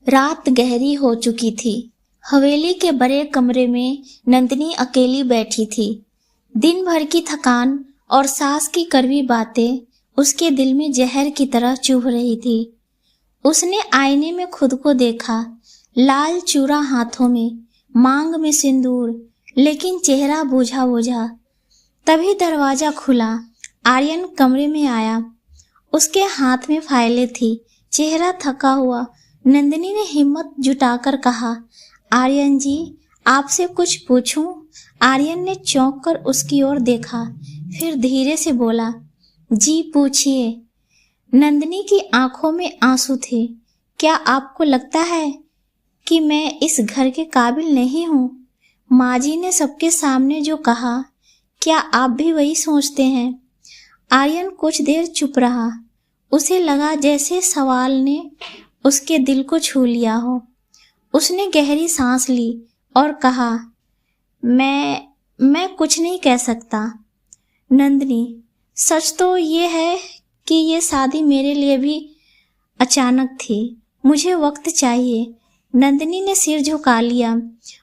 रात गहरी हो चुकी थी। हवेली के बड़े कमरे में नंदिनी अकेली बैठी थी। दिन भर की थकान और सास की कड़वी बातें उसके दिल में जहर की तरह चुभ रही थी। उसने आईने में खुद को देखा, लाल चूड़ा हाथों में, मांग में सिंदूर, लेकिन चेहरा बुझा बुझा। तभी दरवाजा खुला। आर्यन कमरे में आया। उसके हाथ में फाइलें थी, चेहरा थका हुआ। नंदिनी ने हिम्मत जुटाकर कहा, आर्यन जी, आपसे कुछ पूछूं? आर्यन ने चौंक कर उसकी ओर देखा, फिर धीरे से बोला, जी पूछिए। नंदिनी की आंखों में आंसू थे। क्या आपको लगता है कि मैं इस घर के काबिल नहीं हूँ? माँ जी ने सबके सामने जो कहा, क्या आप भी वही सोचते हैं? आर्यन कुछ देर चुप रहा। उसे लगा जैसे सवाल ने उसके दिल को छू लिया हो। उसने गहरी सांस ली और कहा, मैं कुछ नहीं कह सकता। नंदिनी, सच तो ये है कि ये शादी मेरे लिए भी अचानक थी। मुझे वक्त चाहिए। नंदिनी ने सिर झुका लिया।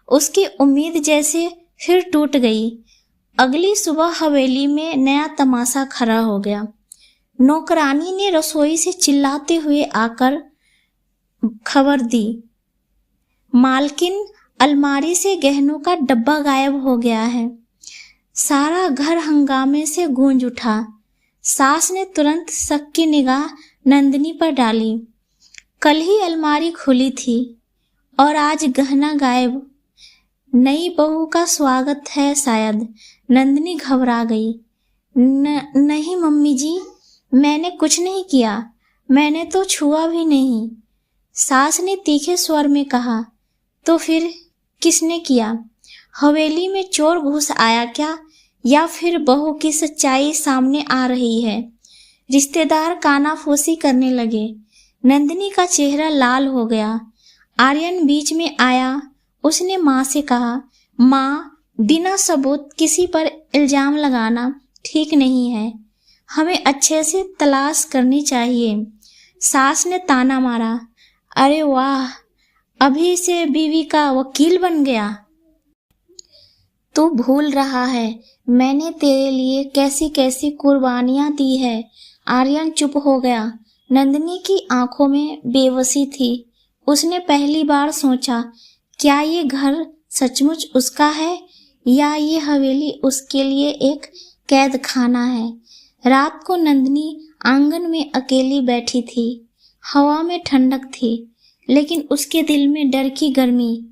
उसकी उम्मीद जैसे फिर टूट गई। अगली सुबह हवेली में नया तमाशा खड़ा हो गया। नौकरानी ने रसोई से चिल्लाते हुए आकर खबर दी, मालकिन, अलमारी से गहनों का डब्बा गायब हो गया है। सारा घर हंगामे से गूंज उठा। सास ने तुरंत शक की निगाह नंदिनी पर डाली। कल ही अलमारी खुली थी और आज गहना गायब। नई बहू का स्वागत है शायद। नंदिनी घबरा गई। नहीं मम्मी जी, मैंने कुछ नहीं किया। मैंने तो छुआ भी नहीं। सास ने तीखे स्वर में कहा, तो फिर किसने किया? हवेली में चोर घुस आया क्या? या फिर बहू की सच्चाई सामने आ रही है? रिश्तेदार कानाफूसी करने लगे। नंदिनी का चेहरा लाल हो गया। आर्यन बीच में आया। उसने माँ से कहा, माँ, बिना सबूत किसी पर इल्जाम लगाना ठीक नहीं है। हमें अच्छे से तलाश करनी चाहिए। सास ने ताना मारा, अरे वाह, अभी से बीवी का वकील बन गया। तू भूल रहा है मैंने तेरे लिए कैसी कैसी कुर्बानियां दी है। आर्यन चुप हो गया। नंदिनी की आंखों में बेबसी थी। उसने पहली बार सोचा, क्या ये घर सचमुच उसका है या ये हवेली उसके लिए एक कैद खाना है? रात को नंदिनी आंगन में अकेली बैठी थी। हवा में ठंडक थी, लेकिन उसके दिल में डर की गर्मी।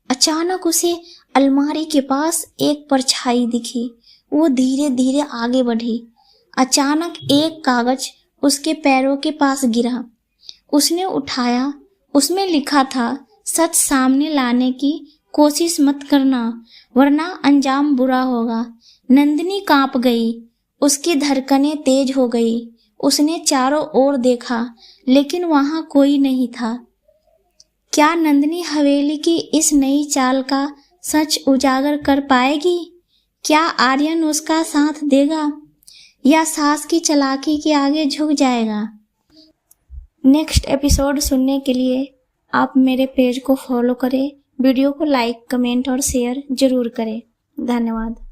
अचानक उसे अलमारी के पास एक परछाई दिखी। वो धीरे धीरे आगे बढ़ी। अचानक एक कागज उसके पैरों के पास गिरा। उसने उठाया। उसमें लिखा था, सच सामने लाने की कोशिश मत करना, वरना अंजाम बुरा होगा। नंदिनी कांप गई। उसकी धड़कनें तेज हो गई। उसने चारों ओर देखा, लेकिन वहां कोई नहीं था। क्या नंदिनी हवेली की इस नई चाल का सच उजागर कर पाएगी? क्या आर्यन उसका साथ देगा या सास की चालाकी के आगे झुक जाएगा? नेक्स्ट एपिसोड सुनने के लिए आप मेरे पेज को फॉलो करें, वीडियो को लाइक, कमेंट और शेयर जरूर करें। धन्यवाद।